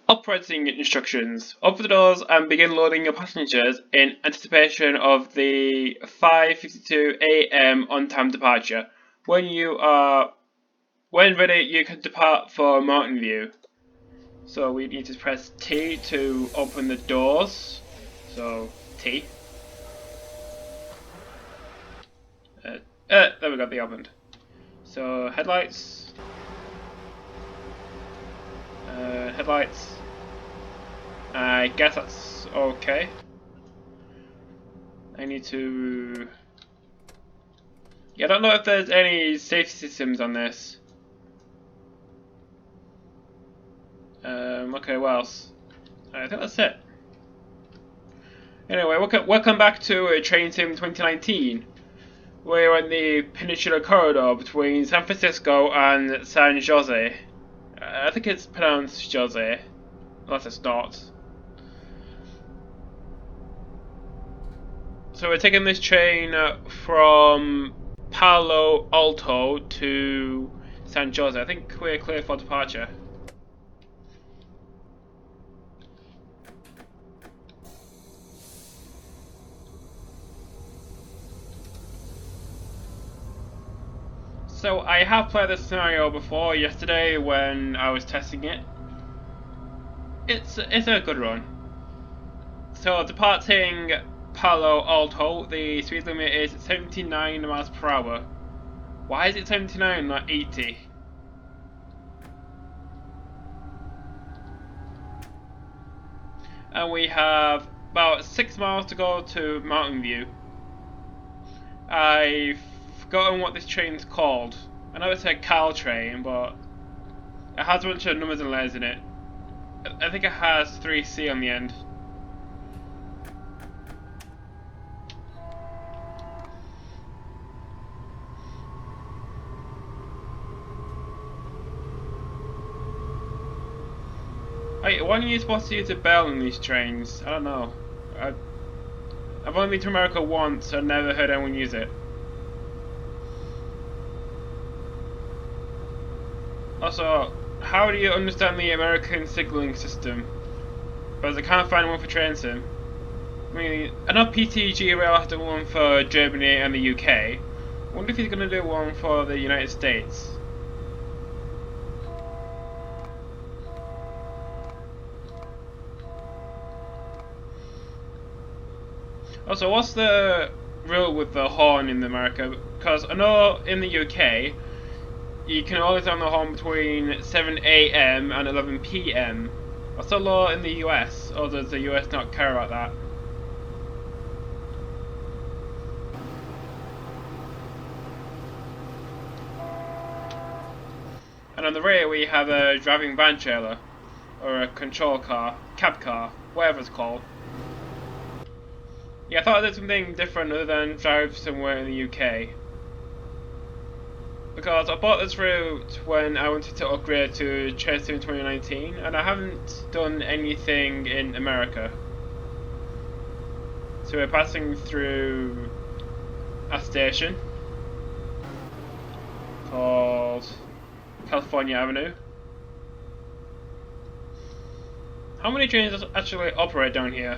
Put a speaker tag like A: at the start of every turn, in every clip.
A: Operating instructions. Open the doors and begin loading your passengers in anticipation of the 5:52 AM on-time departure. When ready, you can depart for Mountain View. So we need to press T to open the doors. So T. There we go, they opened. So headlights. Headlights. I guess that's okay. I need to... Yeah, I don't know if there's any safety systems on this. Okay, what else? I think that's it. Anyway, welcome back to Train Sim 2019. We're on the peninsula corridor between San Francisco and San José. I think it's pronounced José, unless it's not. So we're taking this train from Palo Alto to San José. I think we're clear for departure. So I have played this scenario before yesterday when I was testing it. It's a good run. So departing Palo Alto, the speed limit is 79 miles per hour. Why is it 79 not 80? And we have about 6 miles to go to Mountain View. I've forgotten what this train's called. I know it's a Caltrain, but it has a bunch of numbers and letters in it. I think it has 3C on the end. Wait, when are you supposed to use a bell in these trains? I don't know. I've only been to America once and never heard anyone use it. Also, how do you understand the American signalling system? Because I can't find one for train sim. I mean, I know PTG Rail has done one for Germany and the UK. I wonder if he's going to do one for the United States. Also, what's the rule with the horn in America? Because I know in the UK, you can only sound the horn between 7 AM and 11 PM. What's the law in the US? Or does the US not care about that? And on the rear we have a driving van trailer, or a control car, cab car, whatever it's called. Yeah, I thought there's something different other than drive somewhere in the UK. Because I bought this route when I wanted to upgrade to Train Sim 2019, and I haven't done anything in America. So we're passing through a station called California Avenue. How many trains actually operate down here?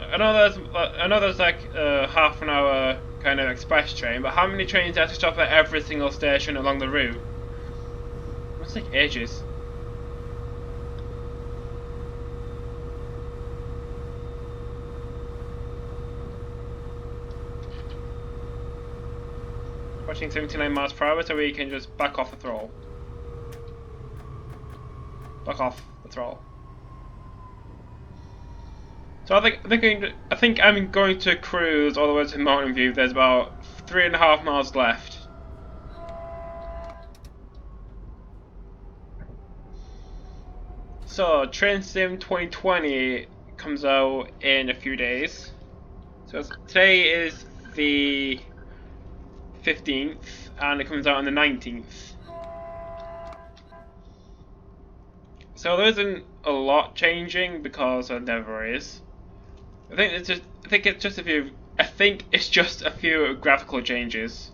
A: I know there's like a half an hour kind of express train, but how many trains have to stop at every single station along the route? It must take ages. Watching 79 miles per hour, so we can just back off the throttle. Back off the throttle. So I think I'm going to cruise all the way to Mountain View. There's about 3.5 miles left. So Train Sim 2020 comes out in a few days. So today is the 15th, and it comes out on the 19th. So there isn't a lot changing because there never is. I think it's just a few graphical changes.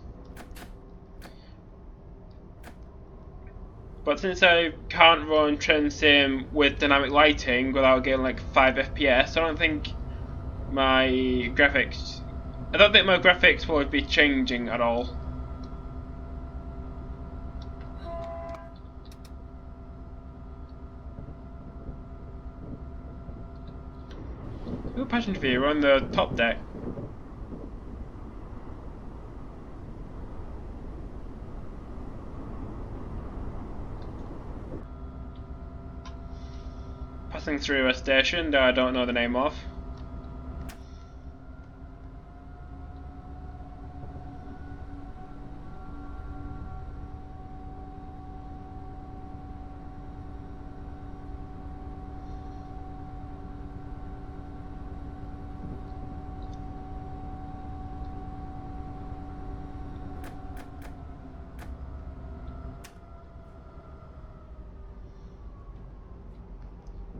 A: But since I can't run train sim with dynamic lighting without getting like 5 FPS, I don't think my graphics will be changing at all. Ooh, passenger view, we're on the top deck. Passing through a station that I don't know the name of.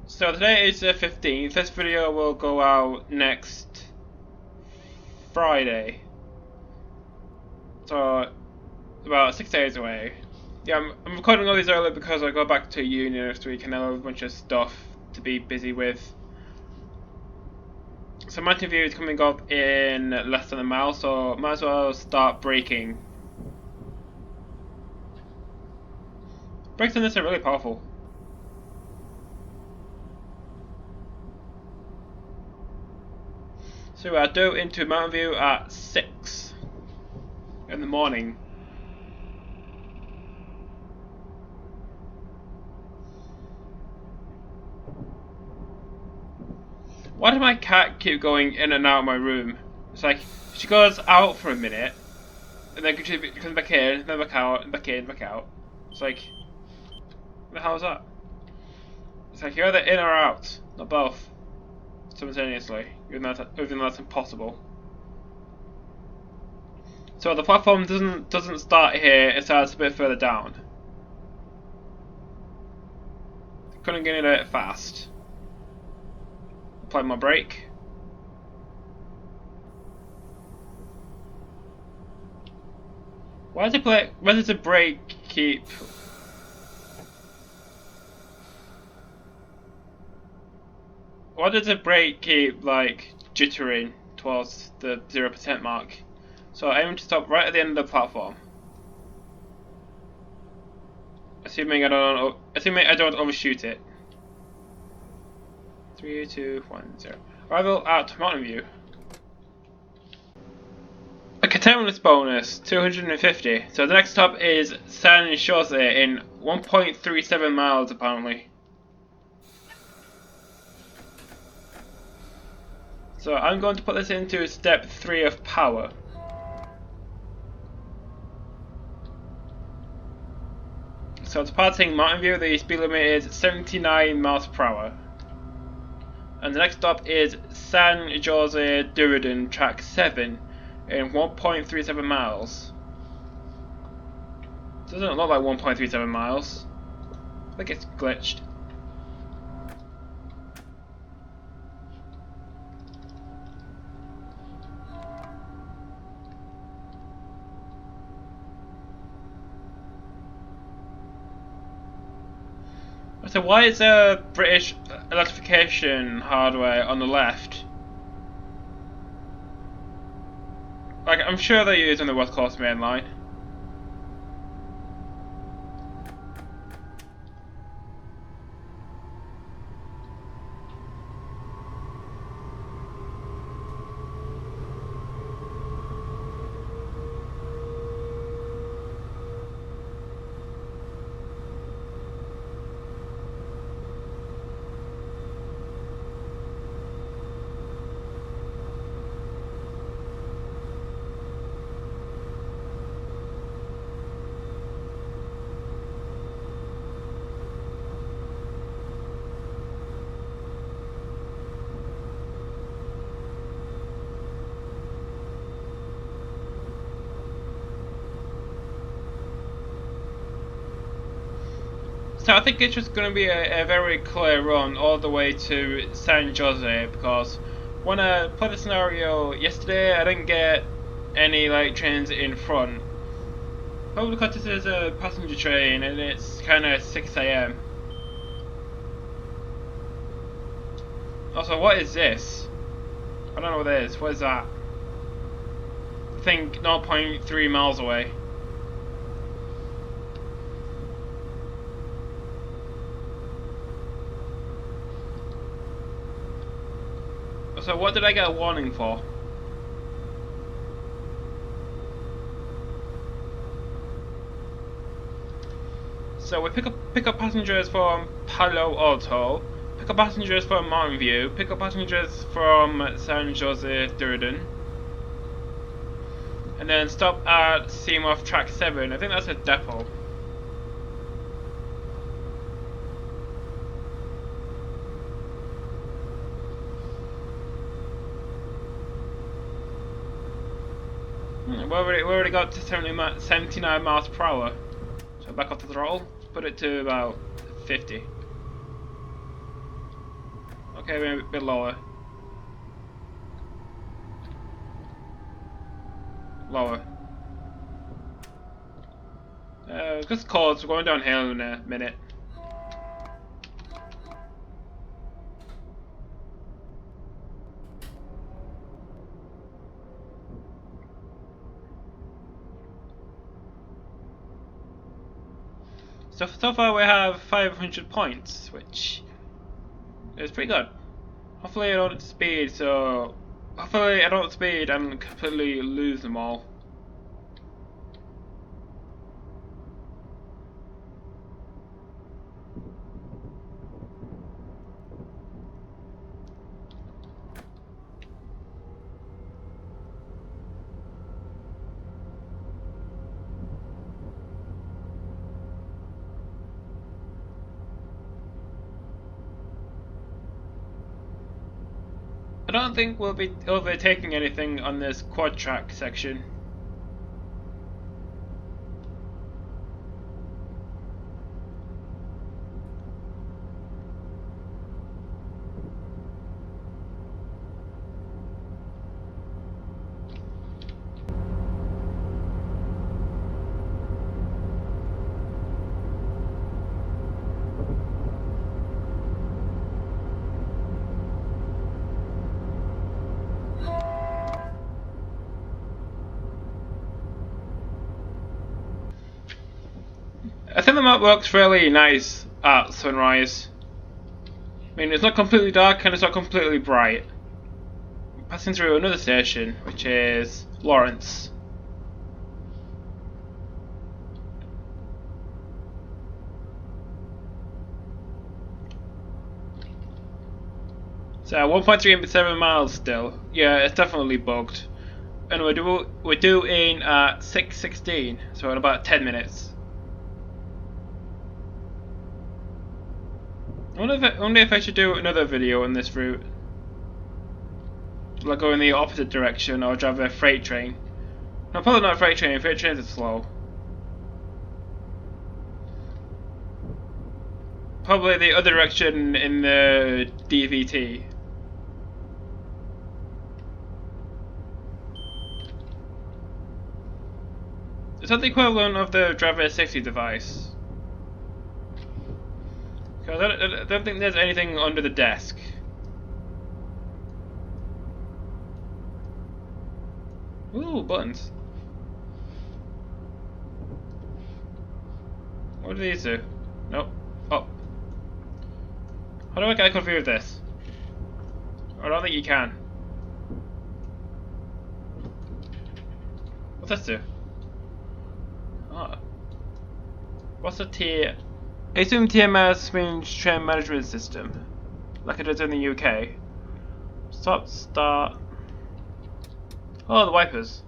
A: So today is the 15th, this video will go out next Friday. So, about 6 days away. Yeah, I'm recording all these early because I go back to uni next week and I have a bunch of stuff to be busy with. So mountain view is coming up in less than a mile, so might as well start braking. Brakes on this are really powerful. So I dove into Mountain View at 6 in the morning. Why does my cat keep going in and out of my room? It's like, she goes out for a minute, and then she comes back in, then back out, and back in, back out. It's like, what the hell is that? It's like, you're either in or out, not both, simultaneously, even though that's impossible. So the platform doesn't start here, it starts a bit further down. Couldn't get in it fast. Apply my brake. Why does the brake keep... Why does the brake keep like jittering towards the 0% mark? So I aim to stop right at the end of the platform. Assuming I don't overshoot it. 3, 2, 1, 0. Arrival at Mountain View. Okay, terminus bonus 250. So the next stop is San José in 1.37 miles apparently. So I'm going to put this into step 3 of power. So departing Mountain View, the speed limit is 79 miles per hour. And the next stop is San José Durden, track 7 in 1.37 miles. Doesn't look like 1.37 miles. I think it's glitched. So why is there British electrification hardware on the left? Like, I'm sure they're using the West Coast Main Line. So I think it's just going to be a very clear run all the way to San Jose, because when I played the scenario yesterday I didn't get any like trains in front. Probably because this is a passenger train and it's kind of 6 AM. Also, what is this? I don't know what that is. What is that? I think 0.3 miles away. So what did I get a warning for? So we pick up passengers from Palo Alto, pick up passengers from Mountain View, pick up passengers from San José, Durden, and then stop at Seymour Track 7. I think that's a depot. We already got to 79 miles per hour. So back off the throttle, put it to about 50. Okay, maybe a bit lower. Lower. Just cause we're going downhill in a minute. So far we have 500 points, which is pretty good. Hopefully I don't speed, and completely lose them all. I don't think we'll be overtaking anything on this quad track section. I think the map works really nice at sunrise. I mean, it's not completely dark and it's not completely bright. I'm passing through another station, which is Lawrence. So 1.37 miles still. Yeah, it's definitely bugged. And we're doing at 6:16, so in about 10 minutes. I wonder if I should do another video on this route. Like go in the opposite direction or drive a freight train. No, probably not a freight train. Freight trains are slow. Probably the other direction in the DVT. Is that the equivalent of the driver safety device? Because I don't think there's anything under the desk. Ooh, buttons. What do these do? Nope. Oh. How do I get confused with this? I don't think you can. What's this do? Ah. What's a T? I assume TMS means train management system, like it is in the UK. Stop, start. Oh, the wipers.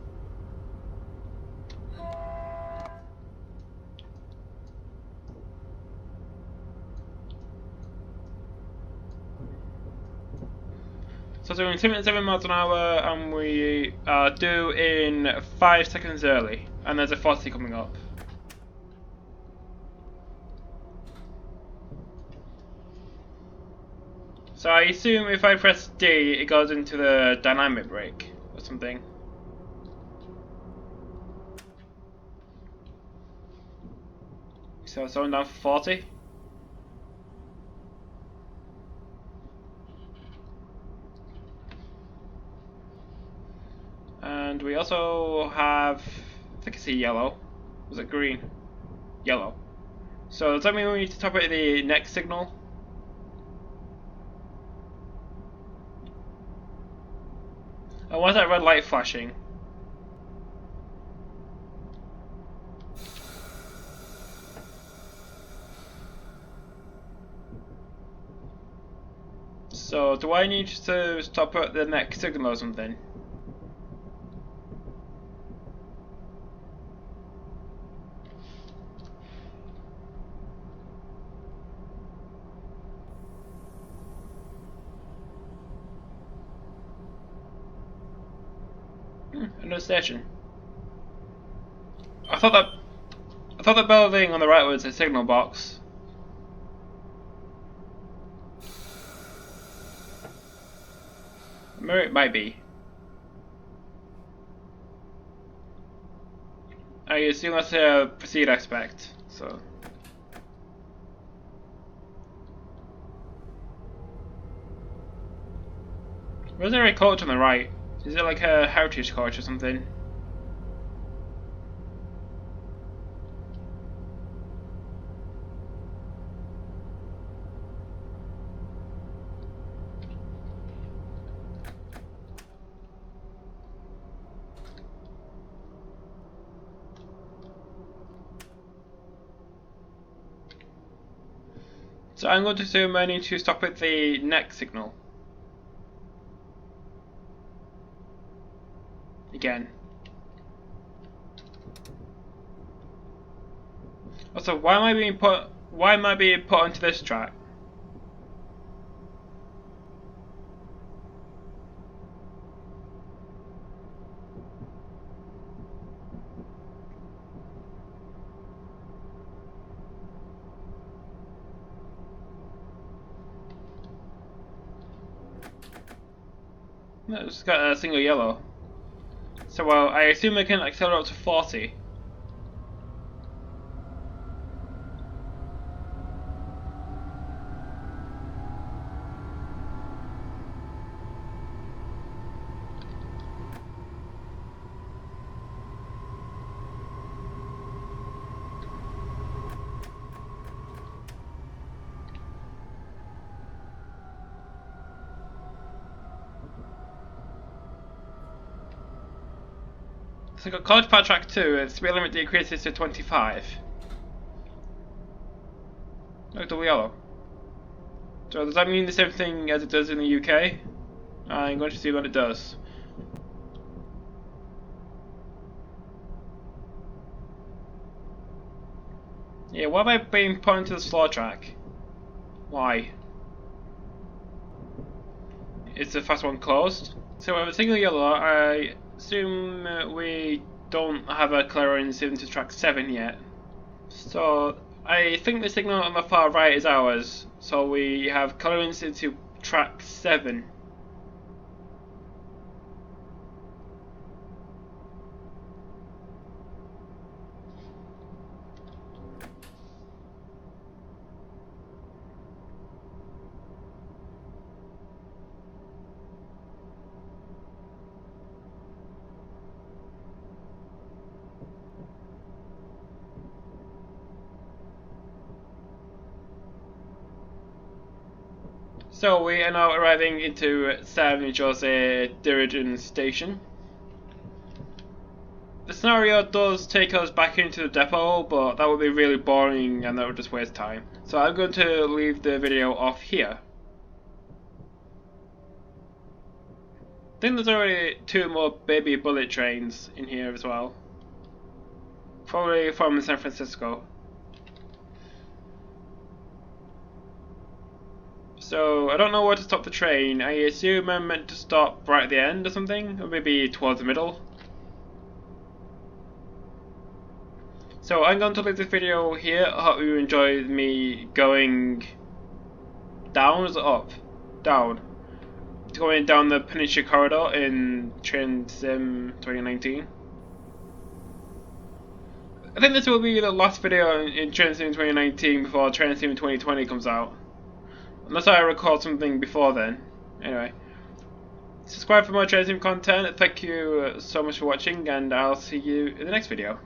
A: So doing 77 miles an hour, and we are due in 5 seconds early, and there's a 40 coming up. So I assume if I press D, it goes into the dynamic brake or something. So someone down for 40. And we also have, I think I see yellow. Was it green? Yellow. So does that mean we need to top it the next signal? And why is that red light flashing? So do I need to stop at the next signal or something? Another station. I thought the building on the right was a signal box. Maybe it might be. I assume that's a proceed aspect, so. Where's there a coach on the right? Is it like a heritage coach or something? So I'm going to assume I need to stop at the next signal. Again. Also, why am I being put onto this track? No, it's got a single yellow. So well, I assume I can accelerate up to 40. So I've got college part track 2, its speed limit decreases to 25. Oh, double yellow. So does that mean the same thing as it does in the UK? I'm going to see what it does. Yeah, why am I being put into the slow track? Why? Is the fast one closed? So with a single yellow, I assume we don't have a clearance into track 7 yet. So I think the signal on the far right is ours. So we have clearance into track 7. So we are now arriving into San José Dirigen Station. The scenario does take us back into the depot, but that would be really boring and that would just waste time. So I'm going to leave the video off here. I think there's already 2 more baby bullet trains in here as well. Probably from San Francisco. So I don't know where to stop the train. I assume I'm meant to stop right at the end or something, or maybe towards the middle. So I'm going to leave this video here. I hope you enjoyed me going down, or is it up? Down. Going down the Peninsula corridor in Train Sim 2019. I think this will be the last video in Train Sim 2019 before Train Sim 2020 comes out. Unless I record something before then. Anyway. Subscribe for more Train Sim content. Thank you so much for watching, and I'll see you in the next video.